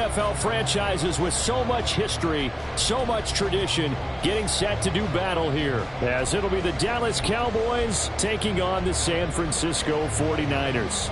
NFL franchises with so much history, so much tradition, getting set to do battle here, as it'll be the Dallas Cowboys taking on the San Francisco 49ers.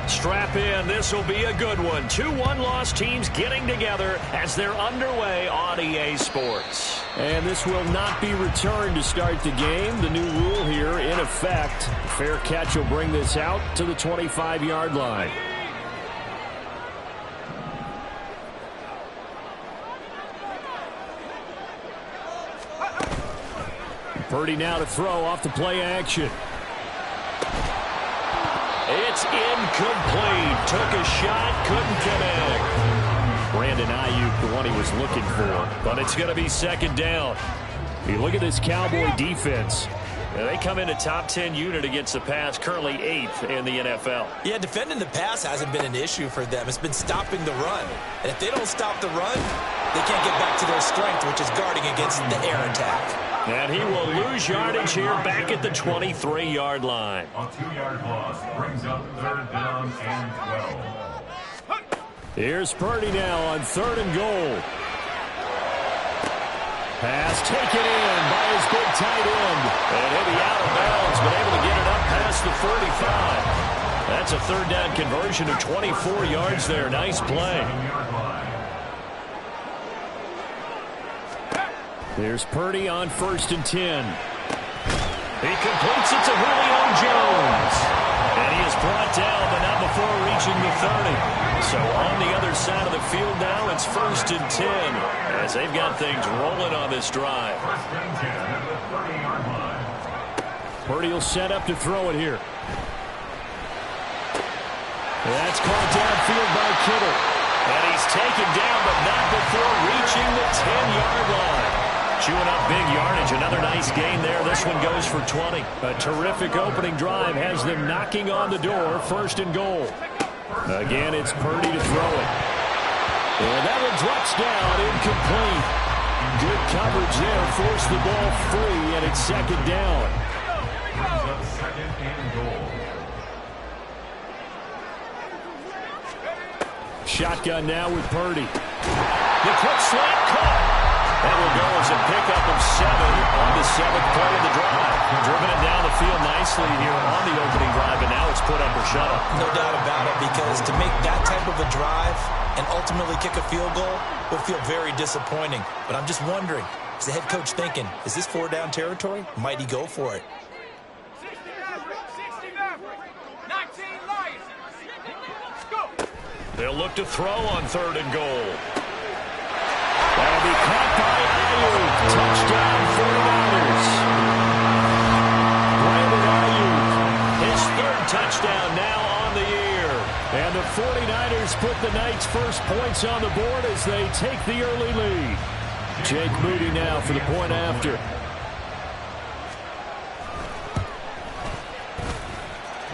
Strap in. This will be a good one. 2 one-loss teams getting together as they're underway on EA Sports. And this will not be returned to start the game. The new rule here in effect. Fair catch will bring this out to the 25-yard line. Purdy now to throw off the play action. It's incomplete. Took a shot, couldn't connect. Brandon Ayuk, the one he was looking for. But it's going to be second down. You look at this Cowboy defense. They come in a top 10 unit against the pass, currently 8th in the NFL. Yeah, defending the pass hasn't been an issue for them. It's been stopping the run. And if they don't stop the run, they can't get back to their strength, which is guarding against the air attack. And he will lose yardage here back at the 23-yard line. A 2-yard loss brings up 3rd down and 12. Here's Purdy now on 3rd and goal. Pass taken in by his big tight end. And he'll be out of bounds, but able to get it up past the 35. That's a 3rd down conversion of 24 yards there. Nice play. There's Purdy on 1st and 10. He completes it to Julio Jones. And he is brought down, but not before reaching the 30. So on the other side of the field now, it's 1st and 10. As they've got things rolling on this drive. Purdy will set up to throw it here. That's caught downfield by Kittle. And he's taken down, but not before reaching the 10-yard line. Chewing up big yardage. Another nice gain there. This one goes for 20. A terrific opening drive has them knocking on the door. 1st and goal. Again, it's Purdy to throw it. And that one drops down, incomplete. Good coverage there. Forced the ball free, and it's 2nd down. Brings up 2nd and goal. Shotgun now with Purdy. The quick slant caught. That will go as a pickup of 7 on the 7th play of the drive. Driven it down the field nicely here on the opening drive, and now it's put up or shut up. No doubt about it, because to make that type of a drive and ultimately kick a field goal will feel very disappointing. But I'm just wondering, is the head coach thinking, is this 4-down territory? Might he go for it? 60 Mavericks, 19 Lions. Go! They'll look to throw on 3rd and goal. That'll be caught by Ayuk. Touchdown 49ers. Brandon Ayuk, his 3rd touchdown now on the year. And the 49ers put the Knights' first points on the board as they take the early lead. Jake Moody now for the point after.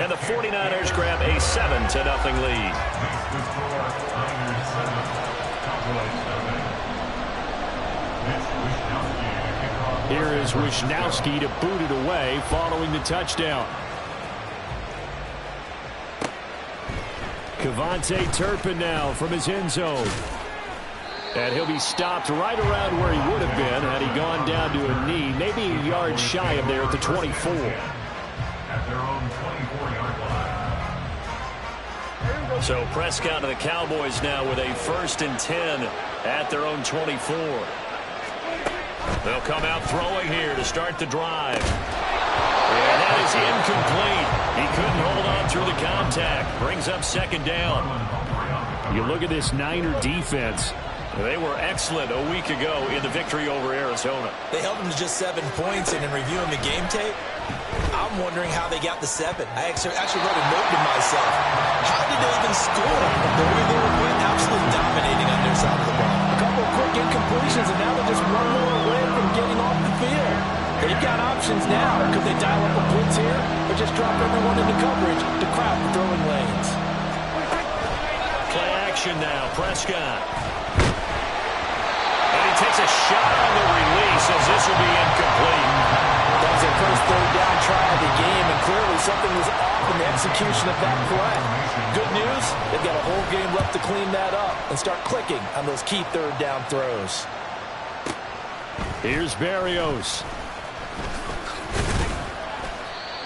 And the 49ers grab a 7-0 lead. Here is Wishnowsky to boot it away following the touchdown. Kevontae Turpin now from his end zone. And he'll be stopped right around where he would have been had he gone down to a knee, maybe a yard shy of there at the 24. At their own 24-yard line. So Prescott and the Cowboys now with a 1st and 10 at their own 24. They'll come out throwing here to start the drive. And that is incomplete. He couldn't hold on through the contact. Brings up 2nd down. You look at this Niner defense. They were excellent a week ago in the victory over Arizona. They held them to just 7 points, and in reviewing the game tape, I'm wondering how they got the 7. I actually wrote a note to myself. How did they even score? The way they were playing, absolutely dominating on their side of the ball. A couple of quick incompletions, and now they're just one more away from getting off the field. They've got options now. Could they dial up a blitz here, or just drop everyone into coverage to crowd the throwing lanes? Play action now, Prescott. And he takes a shot on the release as this will be incomplete. That was their first third down try of the game, and clearly something was off in the execution of that play. Good news, they've got a whole game left to clean that up and start clicking on those key third down throws. Here's Berrios.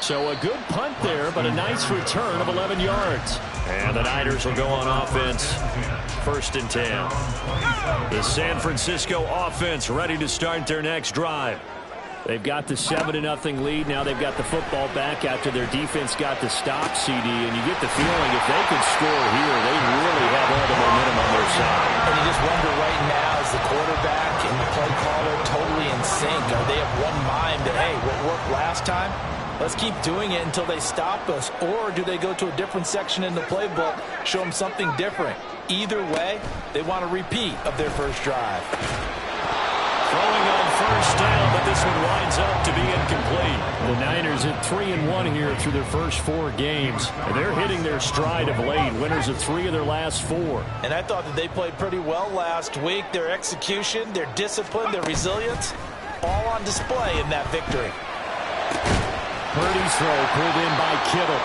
So a good punt there, but a nice return of 11 yards. And the Niners will go on offense. 1st and 10. The San Francisco offense ready to start their next drive. They've got the 7-0 lead. Now they've got the football back after their defense got the stop, CD. And you get the feeling if they can score here, they really have all the momentum on their side. And you just wonder right now, is the quarterback and the play caller totally in sync? Are they of one mind that, hey, what worked last time? Let's keep doing it until they stop us. Or do they go to a different section in the playbook, show them something different? Either way, they want a repeat of their first drive. Throwing on 1st down, but this one winds up to be incomplete. The Niners at 3-1 here through their first 4 games. And they're hitting their stride of late. Winners of 3 of their last 4. And I thought that they played pretty well last week. Their execution, their discipline, their resilience, all on display in that victory. Purdy's throw pulled in by Kittle.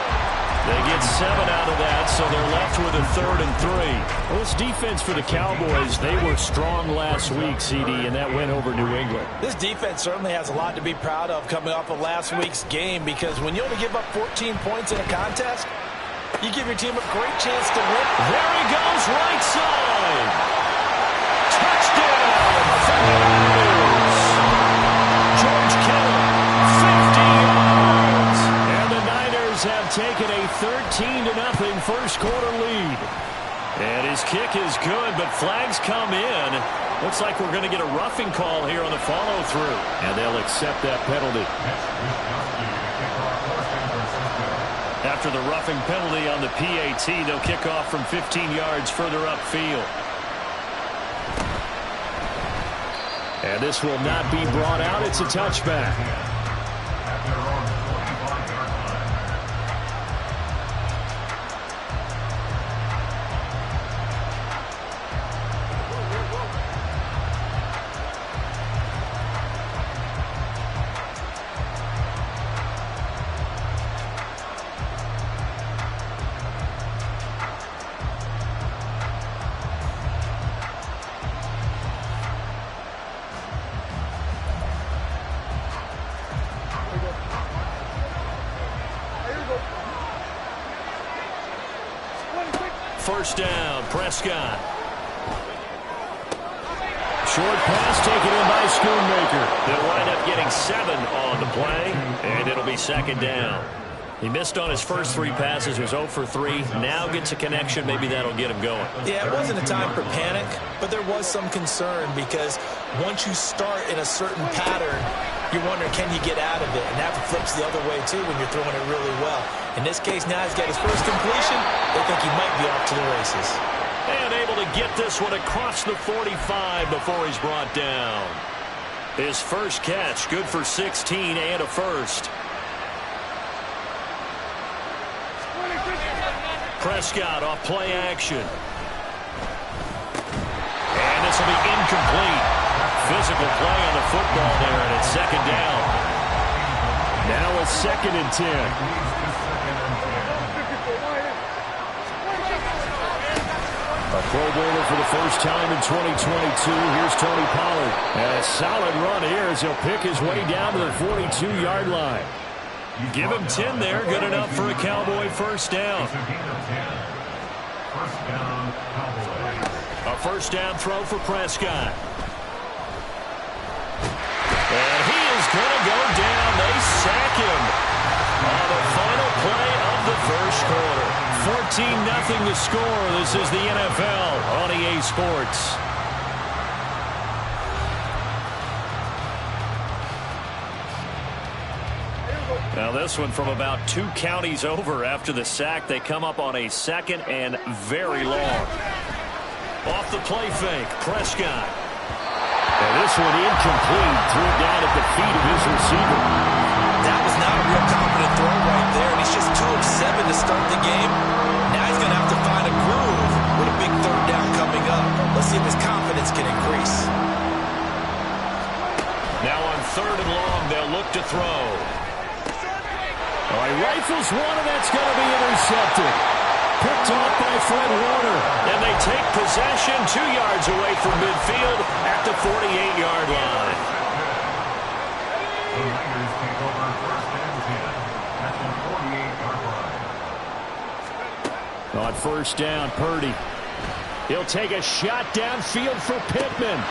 They get 7 out of that, so they're left with a 3rd and 3. Well, this defense for the Cowboys, they were strong last week, CD, and that went over New England. This defense certainly has a lot to be proud of coming off of last week's game, because when you only give up 14 points in a contest, you give your team a great chance to win. There he goes, right side. Touchdown! George Kittle, 50 yards. And the Niners have taken a 13-0 first quarter lead. And his kick is good, but flags come in. Looks like we're going to get a roughing call here on the follow-through. And they'll accept that penalty. After the roughing penalty on the PAT, they'll kick off from 15 yards further upfield. And this will not be brought out. It's a touchback. First down, Prescott. Short pass taken in by Schoonmaker. They'll wind up getting 7 on the play, and it'll be 2nd down. He missed on his first 3 passes, was 0 for 3. Now gets a connection. Maybe that'll get him going. Yeah, it wasn't a time for panic, but there was some concern because once you start in a certain pattern, you're wondering, can you get out of it? And that flips the other way, too, when you're throwing it really well. In this case, now he's got his first completion. They think he might be off to the races. And able to get this one across the 45 before he's brought down. His first catch, good for 16 and a first. Prescott off play action. And this will be incomplete. Physical play on the football there, and it's 2nd down. Now it's 2nd and 10. A Pro Bowler for the first time in 2022. Here's Tony Pollard. And a solid run here as he'll pick his way down to the 42-yard line. Give him 10 there. Good enough for a Cowboy first down. A first down throw for Prescott. And he is going to go down. They sack him on the final play of the first quarter. 14-0 the score. This is the NFL on EA Sports. Now this one from about 2 counties over after the sack. They come up on a 2nd and very long. Off the play fake, Prescott. And this one incomplete. Threw it down at the feet of his receiver. That was not a real confident throw right there, and he's just 2 of 7 to start the game. Now he's going to have to find a groove with a big 3rd down coming up. Let's see if his confidence can increase. 3rd and long. They'll look to throw. He rifles one, and that's going to be intercepted. Picked off by Fred Warner. And they take possession 2 yards away from midfield at the 48-yard line. The Raiders take over 1st and 10 at the 48-yard line. On 1st down, Purdy. He'll take a shot downfield for Pittman.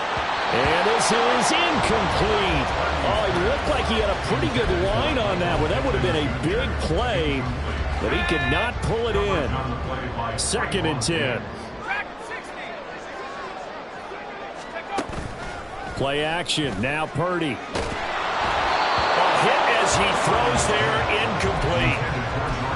And this is incomplete. It looked like he had a pretty good line on that one. That would have been a big play, but he could not pull it in. 2nd and 10. Play action. Now Purdy. A hit as he throws there, incomplete.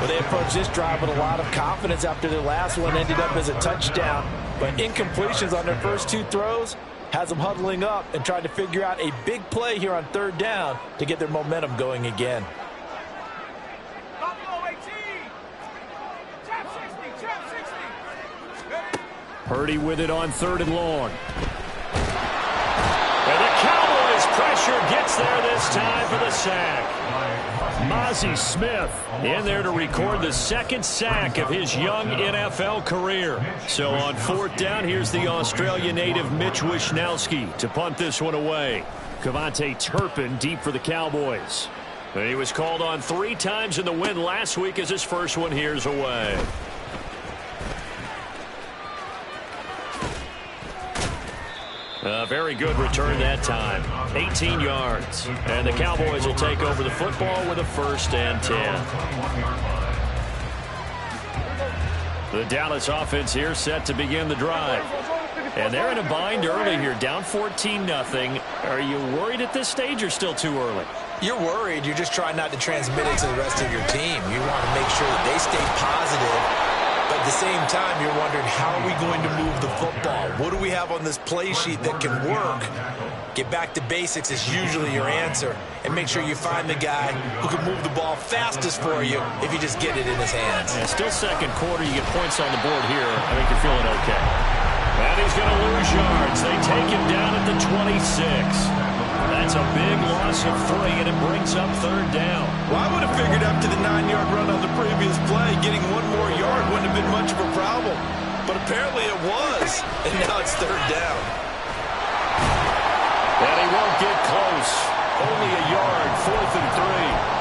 Well, they approached this drive with a lot of confidence after their last one ended up as a touchdown. But incompletions on their first 2 throws has them huddling up and trying to figure out a big play here on 3rd down to get their momentum going again. Purdy with it on 3rd and long. And the Cowboys pressure gets there this time for the sack. Mazi Smith in there to record the 2nd sack of his young NFL career. So on 4th down, here's the Australia native Mitch Wishnowsky to punt this one away. Kevontae Turpin deep for the Cowboys. And he was called on 3 times in the win last week as his first one here's away. A very good return that time. 18 yards. And the Cowboys will take over the football with a 1st and 10. The Dallas offense here set to begin the drive. And they're in a bind early here, down 14-0. Are you worried at this stage or still too early? You're worried. You're just trying not to transmit it to the rest of your team. You want to make sure that they stay positive. But at the same time, you're wondering, how are we going to move the football? What do we have on this play sheet that can work? Get back to basics is usually your answer. And make sure you find the guy who can move the ball fastest for you if you just get it in his hands. Yeah, still 2nd quarter. You get points on the board here. I think you're feeling okay. And he's going to lose yards. They take him down at the 26. That's a big loss of 3, and it brings up 3rd down. Well, I would have figured after the 9-yard run on the previous play, getting 1 more yard wouldn't have been much of a problem. But apparently it was, and now it's 3rd down. And he won't get close. Only a yard, 4th and 3.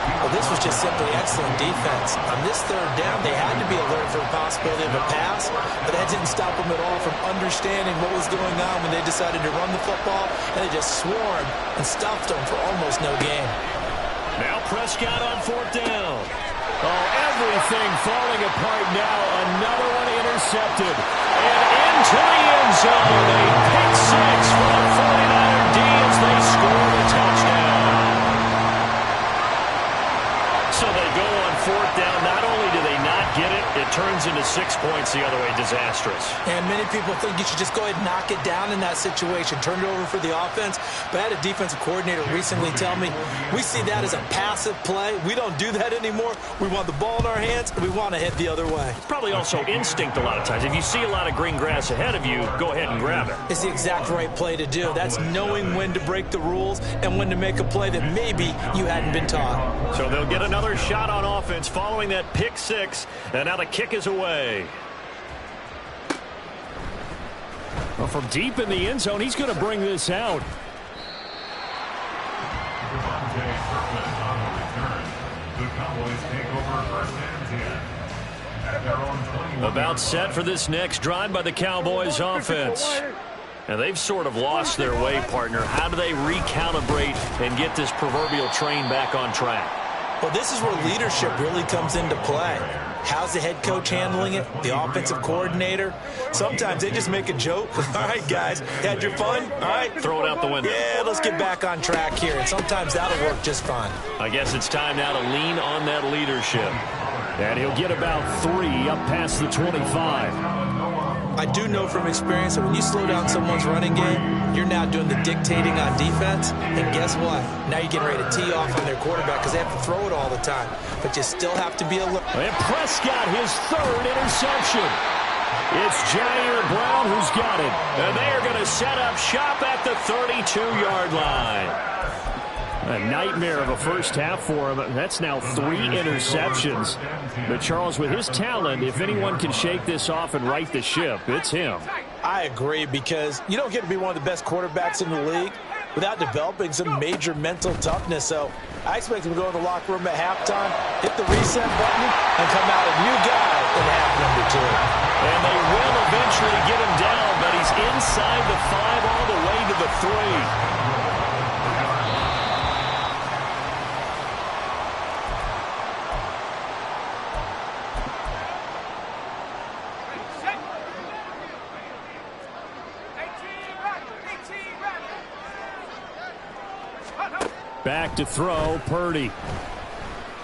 Well, this was just simply excellent defense. On this 3rd down, they had to be alert for the possibility of a pass, but that didn't stop them at all from understanding what was going on when they decided to run the football, and they just swarmed and stuffed them for almost no gain. Now Prescott on 4th down. Everything falling apart now. Another one intercepted. And into the end zone. A pick 6 for the 49er D as they score the touchdown. So they go on 4th down. Not only do they not get it, it turns into 6 points the other way. Disastrous. And many people think you should just go ahead and knock it down in that situation. Turn it over for the offense. But I had a defensive coordinator recently tell me, we see that as a passive play. We don't do that anymore. We want the ball in our hands, and we want to head the other way. It's probably also instinct a lot of times. If you see a lot of green grass ahead of you, go ahead and grab it. It's the exact right play to do. That's knowing when to break the rules and when to make a play that maybe you hadn't been taught. So they'll get another shot on offense following that pick 6, and now the kick is away. Well, from deep in the end zone, he's going to bring this out. Kevontae Turpin on the return. The Cowboys take over 1st and 10 at their own 21. About set for this next drive by the Cowboys offense. And they've sort of lost their way, partner. How do they recalibrate and get this proverbial train back on track? Well, this is where leadership really comes into play. How's the head coach handling it? The offensive coordinator? Sometimes they just make a joke. All right, guys, had your fun? All right. Throw it out the window. Yeah, let's get back on track here. And sometimes that'll work just fine. I guess it's time now to lean on that leadership. And he'll get about 3 up past the 25. I do know from experience that when you slow down someone's running game, you're now doing the dictating on defense. And guess what? Now you're getting ready to tee off on their quarterback because they have to throw it all the time. But you still have to be alert. And Prescott, his 3rd interception. It's Jair Brown who's got it. And they are going to set up shop at the 32-yard line. A nightmare of a first half for him. That's now 3 interceptions. But Charles, with his talent, if anyone can shake this off and right the ship, it's him. I agree, because you don't get to be one of the best quarterbacks in the league without developing some major mental toughness. So I expect him to go in the locker room at halftime, hit the reset button, and come out a new guy in half number 2. And they will eventually get him down, but he's inside the 5 all the way to the 3. Back to throw, Purdy.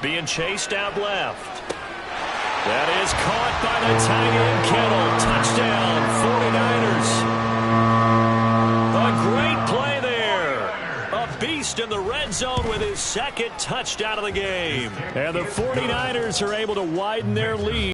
Being chased out left. That is caught by the tight end, Kittle. Touchdown, 49ers. A great play there. A beast in the red zone with his second touchdown of the game. And the 49ers are able to widen their lead.